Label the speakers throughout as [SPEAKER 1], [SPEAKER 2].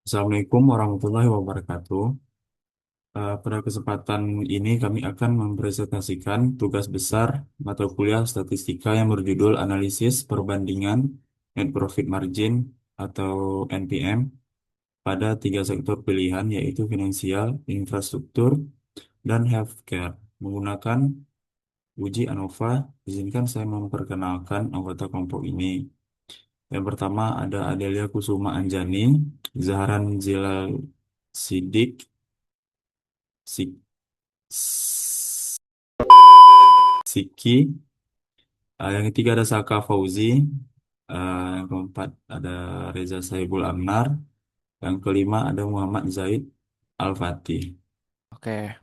[SPEAKER 1] Assalamualaikum warahmatullahi wabarakatuh. Pada kesempatan ini kami akan mempresentasikan tugas besar mata kuliah statistika yang berjudul Analisis Perbandingan Net Profit Margin atau NPM pada tiga sektor pilihan yaitu finansial, infrastruktur, dan healthcare. Menggunakan uji ANOVA, izinkan saya memperkenalkan anggota kelompok ini. Yang pertama ada Adelia Kusuma Anjani, Zaharan Zilal Sidik, Si- Siki. Yang ketiga ada Saka Fauzi. Yang keempat ada Reza Saibul Amnar. Yang kelima ada Muhammad Zaid Al-Fatih.
[SPEAKER 2] Oke.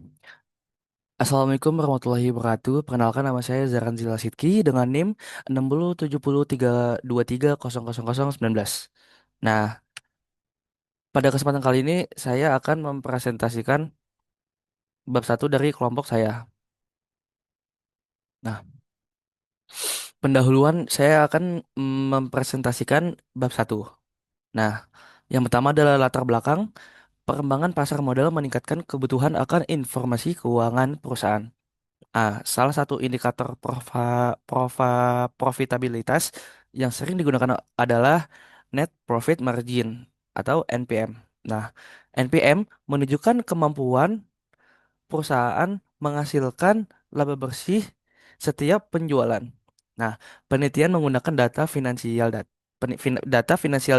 [SPEAKER 2] Assalamualaikum warahmatullahi wabarakatuh. Perkenalkan nama saya Zaran Zila Sidki dengan NIM 607032300019. Nah, pada kesempatan kali ini saya akan mempresentasikan bab satu dari kelompok saya. Nah, pendahuluan saya akan mempresentasikan bab satu. Nah, yang pertama adalah latar belakang perkembangan pasar modal meningkatkan kebutuhan akan informasi keuangan perusahaan. Salah satu indikator profitabilitas yang sering digunakan adalah net profit margin atau NPM. Nah, NPM menunjukkan kemampuan perusahaan menghasilkan laba bersih setiap penjualan. Nah, penelitian menggunakan data finansial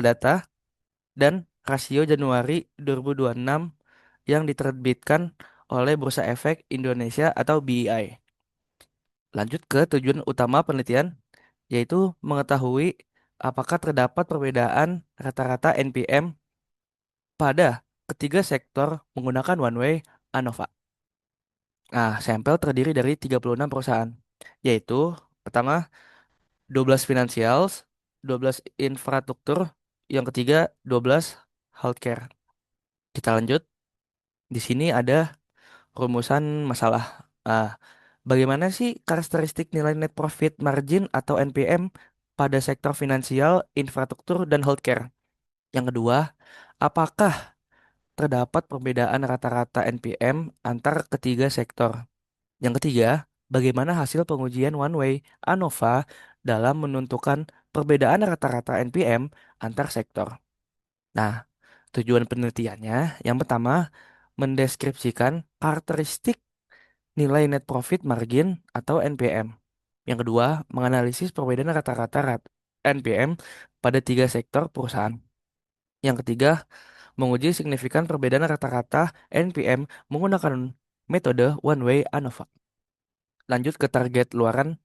[SPEAKER 2] data dan rasio Januari 2026 yang diterbitkan oleh Bursa Efek Indonesia atau BEI. Lanjut ke tujuan utama penelitian, yaitu mengetahui apakah terdapat perbedaan rata-rata NPM pada ketiga sektor menggunakan one way ANOVA. Sampel terdiri dari 36 perusahaan, yaitu pertama 12 financials, 12 infrastruktur, yang ketiga 12 healthcare. Kita lanjut. Di sini ada rumusan masalah. Ah, Bagaimana sih karakteristik nilai net profit margin atau NPM pada sektor finansial, infrastruktur, dan healthcare? Yang kedua, apakah terdapat perbedaan rata-rata NPM antar ketiga sektor? Yang ketiga, bagaimana hasil pengujian one way ANOVA dalam menentukan perbedaan rata-rata NPM antar sektor? Nah, tujuan penelitiannya yang pertama, mendeskripsikan karakteristik nilai net profit margin atau NPM. Yang kedua, menganalisis perbedaan NPM pada tiga sektor perusahaan. Yang ketiga, menguji signifikan perbedaan rata-rata NPM menggunakan metode one way ANOVA. Lanjut ke target luaran.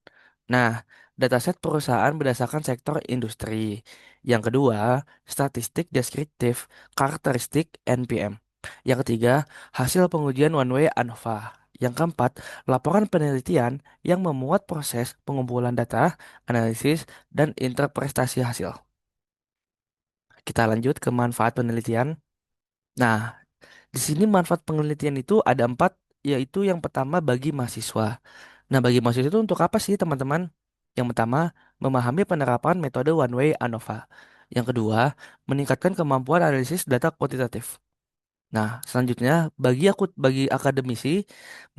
[SPEAKER 2] Nah, dataset perusahaan berdasarkan sektor industri. Yang kedua, statistik deskriptif karakteristik NPM. Yang ketiga, hasil pengujian one way ANOVA. Yang keempat, laporan penelitian yang memuat proses pengumpulan data, analisis, dan interpretasi hasil. Kita lanjut ke manfaat penelitian. Nah, di sini manfaat penelitian itu ada empat, yaitu yang pertama bagi mahasiswa. Nah, bagi mahasiswa itu untuk apa sih, teman-teman? Yang pertama, memahami penerapan metode one way ANOVA. Yang kedua, meningkatkan kemampuan analisis data kuantitatif. Nah, selanjutnya, bagi akademisi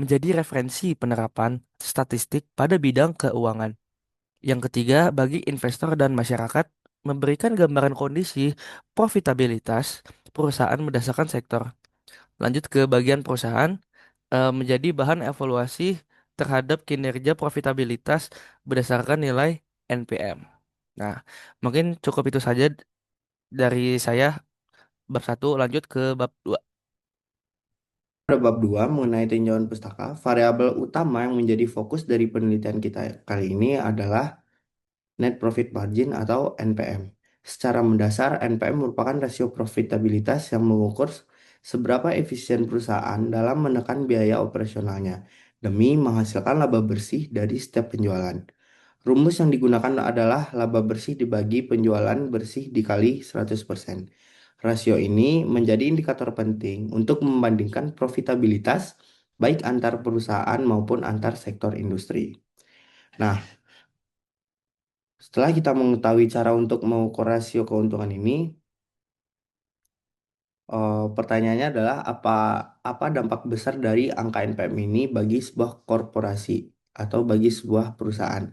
[SPEAKER 2] menjadi referensi penerapan statistik pada bidang keuangan. Yang ketiga, bagi investor dan masyarakat memberikan gambaran kondisi profitabilitas perusahaan berdasarkan sektor. Lanjut ke bagian perusahaan, menjadi bahan evaluasi terhadap kinerja profitabilitas berdasarkan nilai NPM. Nah, mungkin cukup itu saja dari saya bab satu, lanjut ke bab 2.
[SPEAKER 3] Pada bab 2 mengenai tinjauan pustaka, variabel utama yang menjadi fokus dari penelitian kita kali ini adalah net profit margin atau NPM. Secara mendasar, NPM merupakan rasio profitabilitas yang mengukur seberapa efisien perusahaan dalam menekan biaya operasionalnya demi menghasilkan laba bersih dari setiap penjualan. Rumus yang digunakan adalah laba bersih dibagi penjualan bersih dikali 100%. Rasio ini menjadi indikator penting untuk membandingkan profitabilitas baik antar perusahaan maupun antar sektor industri. Nah, setelah kita mengetahui cara untuk mengukur rasio keuntungan ini, Pertanyaannya adalah apa dampak besar dari angka NPM ini bagi sebuah korporasi atau bagi sebuah perusahaan?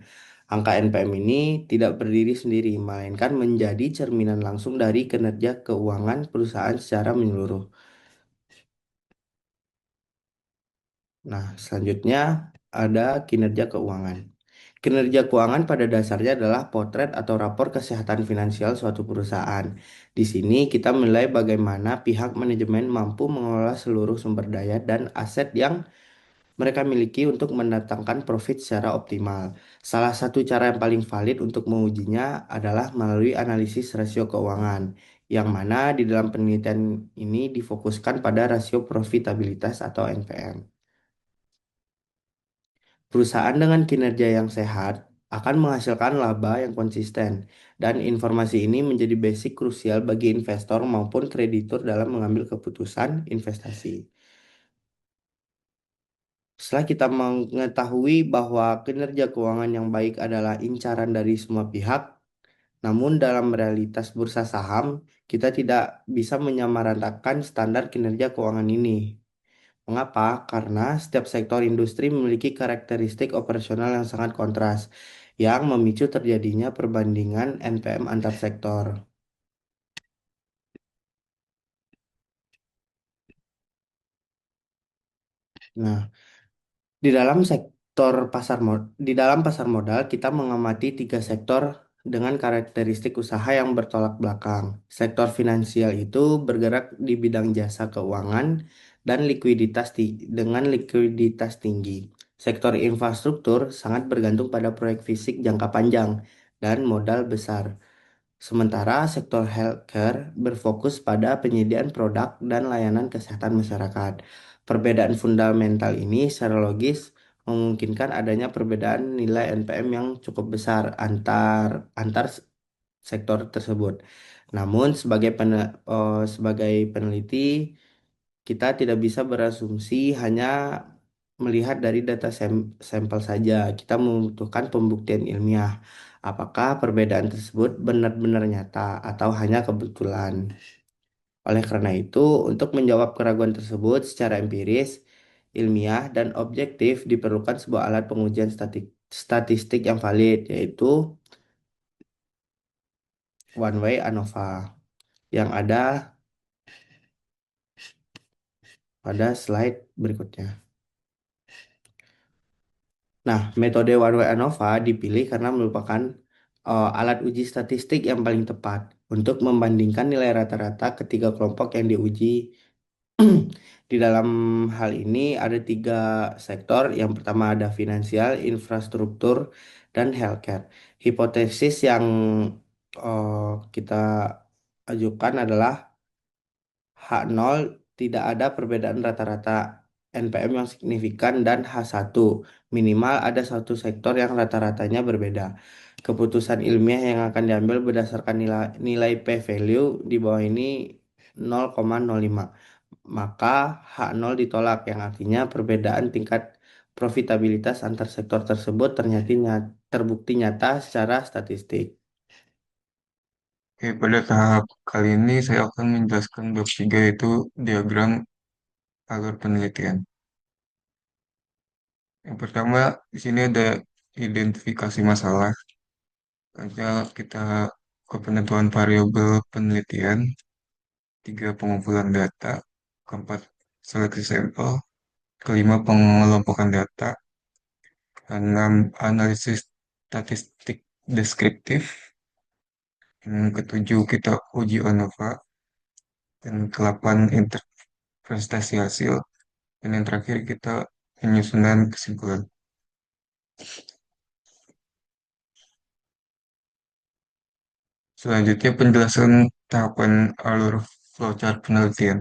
[SPEAKER 3] Angka NPM ini tidak berdiri sendiri, melainkan menjadi cerminan langsung dari kinerja keuangan perusahaan secara menyeluruh. Nah, selanjutnya ada kinerja keuangan. Kinerja keuangan pada dasarnya adalah potret atau rapor kesehatan finansial suatu perusahaan. Di sini kita menilai bagaimana pihak manajemen mampu mengelola seluruh sumber daya dan aset yang mereka miliki untuk mendatangkan profit secara optimal. Salah satu cara yang paling valid untuk mengujinya adalah melalui analisis rasio keuangan, yang mana di dalam penelitian ini difokuskan pada rasio profitabilitas atau NPM. Perusahaan dengan kinerja yang sehat akan menghasilkan laba yang konsisten, dan informasi ini menjadi basic krusial bagi investor maupun kreditur dalam mengambil keputusan investasi. Setelah kita mengetahui bahwa kinerja keuangan yang baik adalah incaran dari semua pihak, namun dalam realitas bursa saham, kita tidak bisa menyamaratakan standar kinerja keuangan ini. Mengapa? Karena setiap sektor industri memiliki karakteristik operasional yang sangat kontras, yang memicu terjadinya perbandingan NPM antar sektor. Nah, di dalam pasar modal kita mengamati tiga sektor dengan karakteristik usaha yang bertolak belakang. Sektor finansial itu bergerak di bidang jasa keuangan dan dengan likuiditas tinggi. Sektor infrastruktur sangat bergantung pada proyek fisik jangka panjang dan modal besar. Sementara sektor healthcare berfokus pada penyediaan produk dan layanan kesehatan masyarakat. Perbedaan fundamental ini secara logis memungkinkan adanya perbedaan nilai NPM yang cukup besar antar sektor tersebut. Namun sebagai peneliti kita tidak bisa berasumsi hanya melihat dari sampel saja. Kita membutuhkan pembuktian ilmiah. Apakah perbedaan tersebut benar-benar nyata atau hanya kebetulan? Oleh karena itu, untuk menjawab keraguan tersebut secara empiris, ilmiah, dan objektif diperlukan sebuah alat pengujian statistik yang valid, yaitu one way ANOVA, yang ada pada slide berikutnya. Nah, metode one way ANOVA dipilih karena merupakan alat uji statistik yang paling tepat untuk membandingkan nilai rata-rata ketiga kelompok yang diuji. Di dalam hal ini ada tiga sektor. Yang pertama ada finansial, infrastruktur, dan healthcare. Hipotesis yang kita ajukan adalah H0 tidak ada perbedaan rata-rata NPM yang signifikan dan H1 minimal ada satu sektor yang rata-ratanya berbeda. Keputusan ilmiah yang akan diambil berdasarkan nilai p-value di bawah ini 0,05. Maka H0 ditolak yang artinya perbedaan tingkat profitabilitas antar sektor tersebut ternyata terbukti nyata secara statistik.
[SPEAKER 4] Oke, pada tahap kali ini saya akan menjelaskan bab 3 yaitu diagram alur penelitian. Yang pertama, di sini ada identifikasi masalah. Selanjutnya kita ke penentuan variabel penelitian, tiga pengumpulan data, keempat seleksi sampel, kelima pengelompokan data, keenam analisis statistik deskriptif, yang ketujuh kita uji ANOVA, dan ke-8 interpretasi hasil, dan yang terakhir kita penyusunan kesimpulan. Selanjutnya penjelasan tahapan alur flowchart penelitian.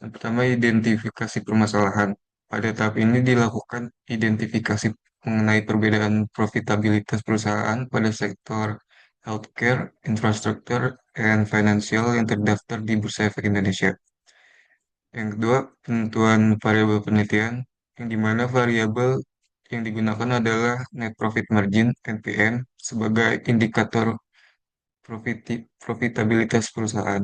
[SPEAKER 4] Yang pertama identifikasi permasalahan. Pada tahap ini dilakukan identifikasi mengenai perbedaan profitabilitas perusahaan pada sektor healthcare, infrastruktur, dan financial yang terdaftar di Bursa Efek Indonesia. Yang kedua, penentuan variabel penelitian, yang di mana variabel yang digunakan adalah net profit margin (NPM) sebagai indikator profitabilitas perusahaan.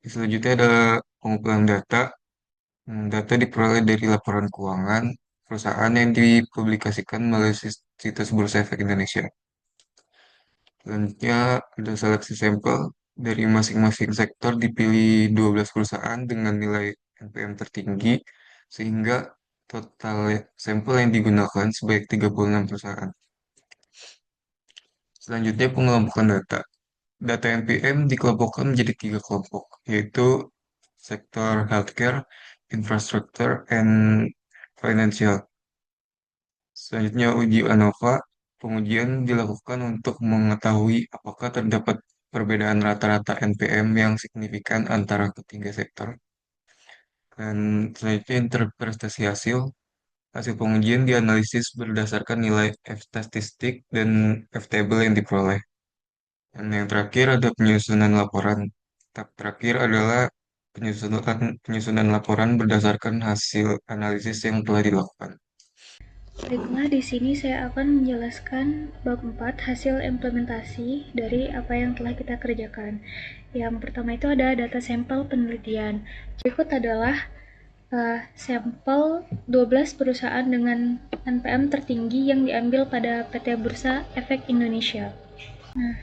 [SPEAKER 4] Selanjutnya ada pengumpulan data. Data diperoleh dari laporan keuangan perusahaan yang dipublikasikan melalui situs Bursa Efek Indonesia. Selanjutnya ada seleksi sampel. Dari masing-masing sektor dipilih 12 perusahaan dengan nilai NPM tertinggi, sehingga total sampel yang digunakan sebanyak 36 perusahaan. Selanjutnya pengelompokan data. Data NPM dikelompokkan menjadi 3 kelompok, yaitu sektor healthcare, infrastructure, and financial. Selanjutnya uji ANOVA. Pengujian dilakukan untuk mengetahui apakah terdapat perbedaan rata-rata NPM yang signifikan antara ketiga sektor. Dan selanjutnya interpretasi hasil. Hasil pengujian dianalisis berdasarkan nilai F-statistik dan F-table yang diperoleh. Dan yang terakhir ada penyusunan laporan. Tahap terakhir adalah penyusunan laporan berdasarkan hasil analisis yang telah dilakukan.
[SPEAKER 5] Baiklah, di sini saya akan menjelaskan bab 4 hasil implementasi dari apa yang telah kita kerjakan. Yang pertama itu ada data sampel penelitian. Berikut adalah sampel 12 perusahaan dengan NPM tertinggi yang diambil pada PT Bursa Efek Indonesia. Nah,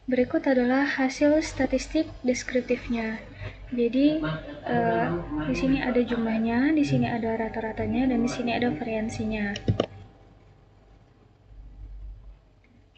[SPEAKER 5] berikut adalah hasil statistik deskriptifnya. Jadi di sini ada jumlahnya, di sini ada rata-ratanya, dan di sini ada variansinya.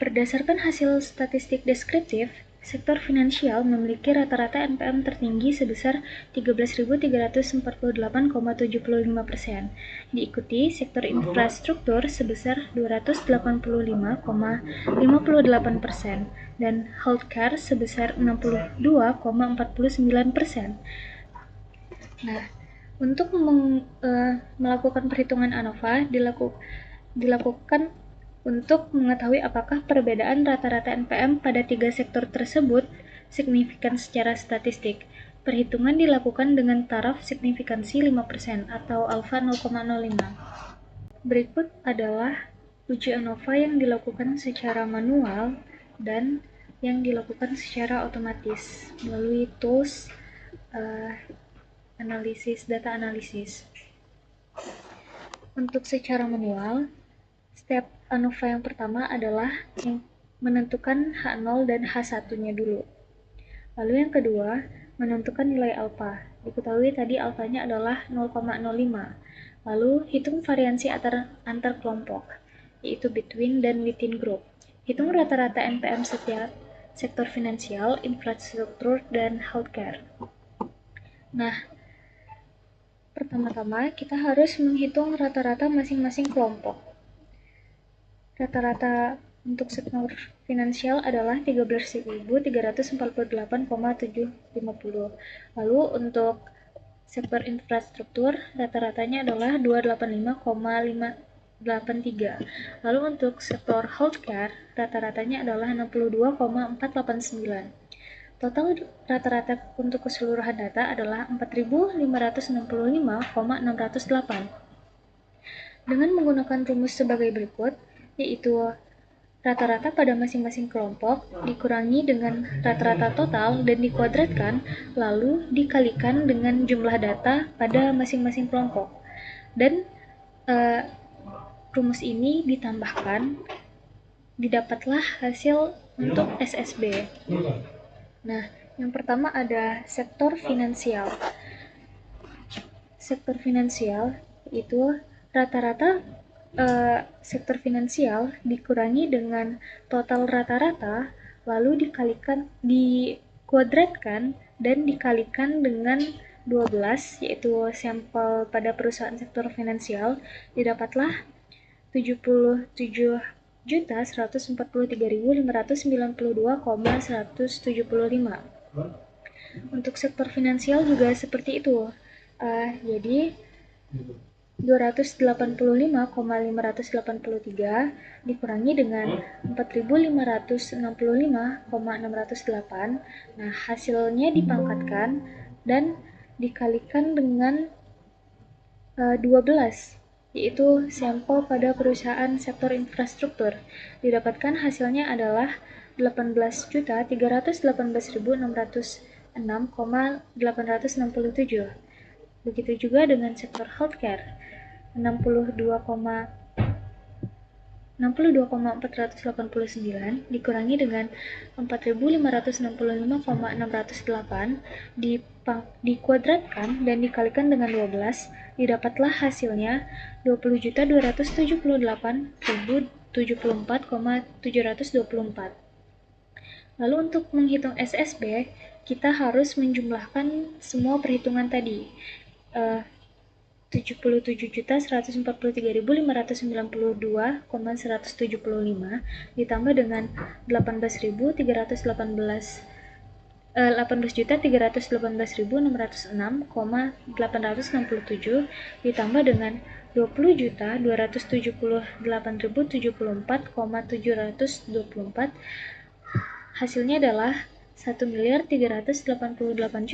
[SPEAKER 5] Berdasarkan hasil statistik deskriptif, sektor finansial memiliki rata-rata NPM tertinggi sebesar 13.348,75%, diikuti sektor infrastruktur sebesar 285,58%, dan healthcare sebesar 62,49%. Nah, untuk melakukan perhitungan ANOVA dilakukan untuk mengetahui apakah perbedaan rata-rata NPM pada 3 sektor tersebut signifikan secara statistik. Perhitungan dilakukan dengan taraf signifikansi 5% atau alfa 0,05. Berikut adalah uji ANOVA yang dilakukan secara manual dan yang dilakukan secara otomatis melalui tools data analisis. Untuk secara manual, step ANOVA yang pertama adalah menentukan H0 dan H1-nya dulu. Lalu yang kedua, menentukan nilai alfa. Diketahui tadi alfanya adalah 0,05. Lalu hitung variansi antar kelompok, yaitu between dan within group. Hitung rata-rata NPM setiap sektor finansial, infrastruktur, dan healthcare. Nah, pertama-tama kita harus menghitung rata-rata masing-masing kelompok. Rata-rata untuk sektor finansial adalah 13.348,750. Lalu untuk sektor infrastruktur rata-ratanya adalah 285,583. Lalu untuk sektor healthcare rata-ratanya adalah 62,489. Total rata-rata untuk keseluruhan data adalah 4.565,608. Dengan menggunakan rumus sebagai berikut, yaitu rata-rata pada masing-masing kelompok dikurangi dengan rata-rata total dan dikuadratkan, lalu dikalikan dengan jumlah data pada masing-masing kelompok. Dan rumus ini ditambahkan, didapatlah hasil untuk SSB. Nah, yang pertama ada sektor finansial. Sektor finansial itu rata-rata sektor finansial dikurangi dengan total rata-rata, lalu dikuadratkan dan dikalikan dengan 12, yaitu sampel pada perusahaan sektor finansial, didapatlah 77.143.592,175. Untuk sektor finansial juga seperti itu. Jadi 285,583 dikurangi dengan 4.565,608. Nah, hasilnya dipangkatkan dan dikalikan dengan 12, yaitu sampel pada perusahaan sektor infrastruktur. Didapatkan hasilnya adalah 18.318.600 6,867. Begitu juga dengan sektor healthcare, 62,489 dikurangi dengan 4.565,608 dikuadratkan dan dikalikan dengan 12, didapatlah hasilnya 20.278.074,724. Lalu untuk menghitung SSB, kita harus menjumlahkan semua perhitungan tadi. 77.143.592,175 ditambah dengan 18.318.606,867 ditambah dengan 20.278.074,724. Hasilnya adalah 1.388.285,199.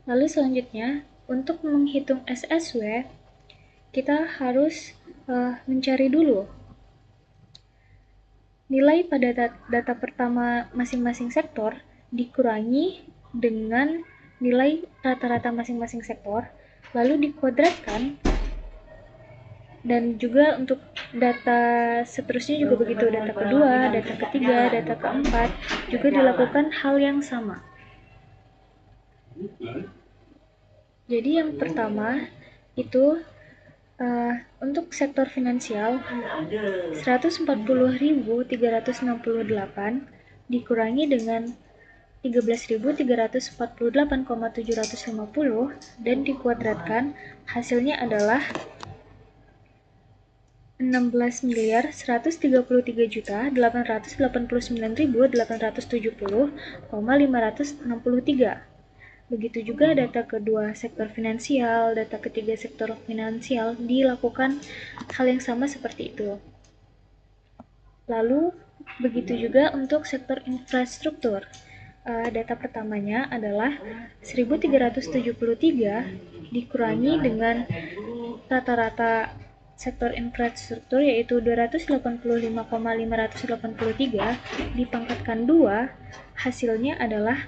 [SPEAKER 5] Lalu selanjutnya, untuk menghitung SSW, kita harus mencari dulu nilai pada data pertama masing-masing sektor dikurangi dengan nilai rata-rata masing-masing sektor, lalu dikuadratkan. Dan juga untuk data seterusnya juga begitu, data kedua, data ketiga, data keempat juga dilakukan hal yang sama. Jadi yang pertama itu untuk sektor finansial 140.368 dikurangi dengan 13.348,750 dan dikuadratkan, hasilnya adalah 16.138.870,563. Begitu juga data kedua sektor finansial, data ketiga sektor finansial dilakukan hal yang sama seperti itu. Lalu begitu juga untuk sektor infrastruktur. Data pertamanya adalah 1.373 dikurangi dengan rata-rata sektor infrastruktur yaitu 285,583 dipangkatkan 2, hasilnya adalah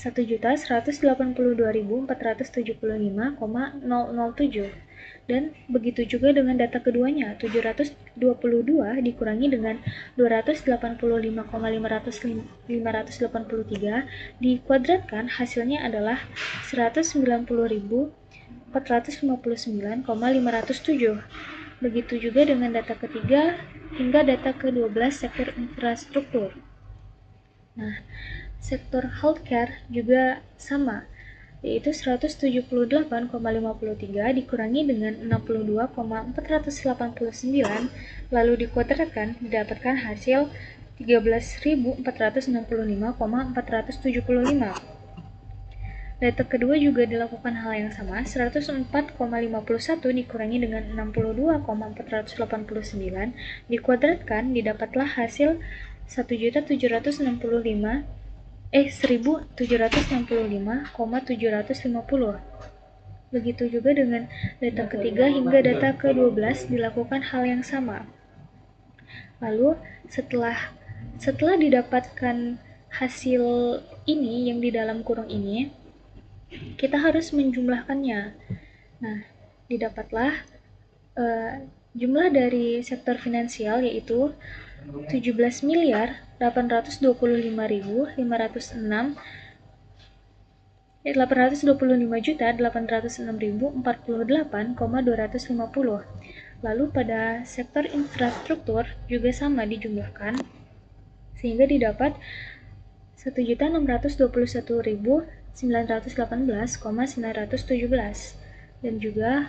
[SPEAKER 5] 1.182.475,007. Dan begitu juga dengan data keduanya, 722 dikurangi dengan 285,583 dikuadratkan, hasilnya adalah 190.459,507. Begitu juga dengan data ketiga hingga data ke-12 sektor infrastruktur. Nah, sektor healthcare juga sama, yaitu 178,53 dikurangi dengan 62,489 lalu dikuadratkan, didapatkan hasil 13.465,475. Data kedua juga dilakukan hal yang sama, 104,51 dikurangi dengan 62,489 dikuadratkan, didapatlah hasil 1.750. Begitu juga dengan data ketiga hingga data ke-12 dilakukan hal yang sama. Lalu setelah didapatkan hasil ini yang di dalam kurung ini, kita harus menjumlahkannya. Nah, didapatlah jumlah dari sektor finansial yaitu 825.806.250. Lalu pada sektor infrastruktur juga sama dijumlahkan sehingga didapat 1.621.918,917. Dan juga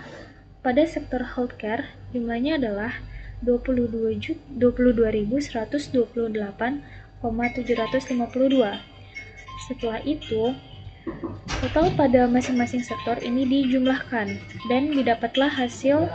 [SPEAKER 5] pada sektor healthcare jumlahnya adalah 22.128,752. Setelah itu, total pada masing-masing sektor ini dijumlahkan dan didapatlah hasil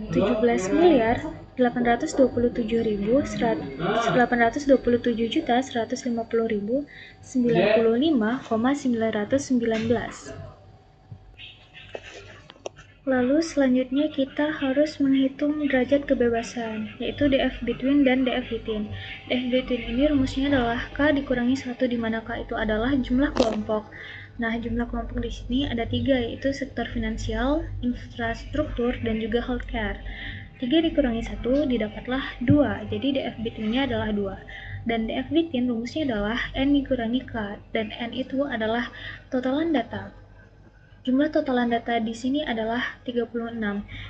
[SPEAKER 5] 17.827.150.919,919. Lalu selanjutnya kita harus menghitung derajat kebebasan, yaitu DF between dan DF within. DF between ini rumusnya adalah K dikurangi 1, di mana K itu adalah jumlah kelompok. Nah, jumlah kelompok di sini ada 3, yaitu sektor finansial, infrastruktur, dan juga healthcare. 3 dikurangi 1 didapatlah 2, jadi DF between-nya adalah 2. Dan DF within rumusnya adalah N dikurangi K, dan N itu adalah totalan data. Jumlah totalan data di sini adalah 36,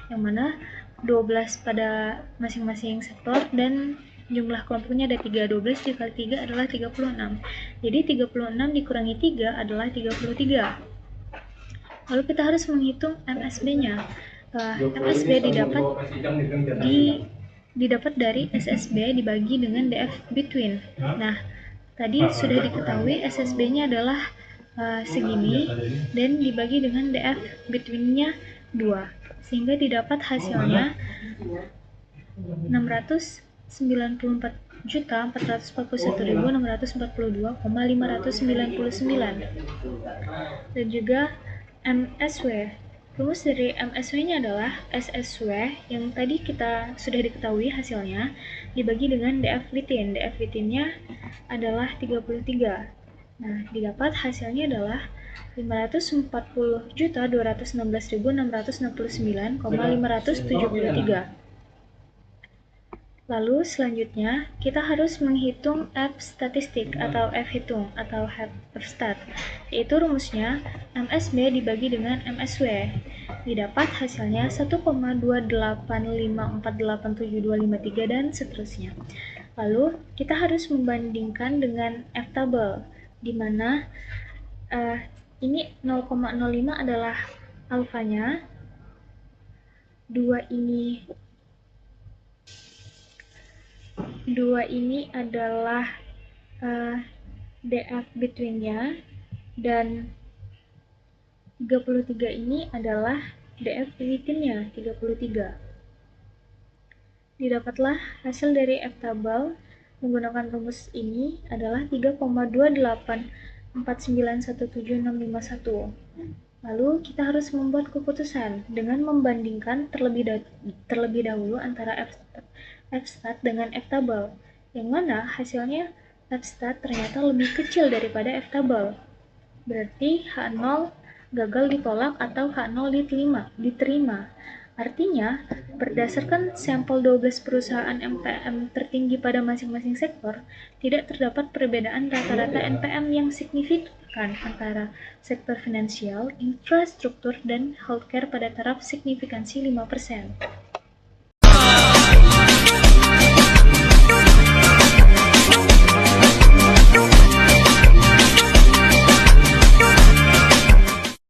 [SPEAKER 5] yang mana 12 pada masing-masing sektor dan jumlah kelompoknya ada 3. 12 dikali 3 adalah 36. Jadi 36 dikurangi 3 adalah 33. Lalu kita harus menghitung MSB-nya. MSB didapat dari SSB dibagi dengan DF between. Nah, tadi sudah diketahui SSB-nya adalah segini dan dibagi dengan DF between-nya 2, sehingga didapat hasilnya 694.441.642,599. Dan juga MSW. Rumus dari MSW-nya adalah SSW yang tadi kita sudah diketahui hasilnya dibagi dengan DF within. DF within-nya adalah 33. Nah, didapat hasilnya adalah 540.216.669,573. Lalu selanjutnya kita harus menghitung F statistik atau F hitung atau F stat, yaitu rumusnya MSB dibagi dengan MSW. Didapat hasilnya 1,285487,253 dan seterusnya. Lalu kita harus membandingkan dengan F table, di mana ini 0,05 adalah alfanya, 2 ini adalah DF between-nya, dan 33 ini adalah DF within-nya, 33. Didapatlah hasil dari F table menggunakan rumus ini adalah 3,284917,651. Lalu kita harus membuat keputusan dengan membandingkan terlebih dahulu antara F stat dengan F table, yang mana hasilnya F stat ternyata lebih kecil daripada F table. Berarti H0 gagal ditolak atau H0 diterima. Artinya, berdasarkan sampel 12 perusahaan NPM tertinggi pada masing-masing sektor, tidak terdapat perbedaan rata-rata NPM yang signifikan antara sektor finansial, infrastruktur, dan healthcare pada taraf signifikansi 5%.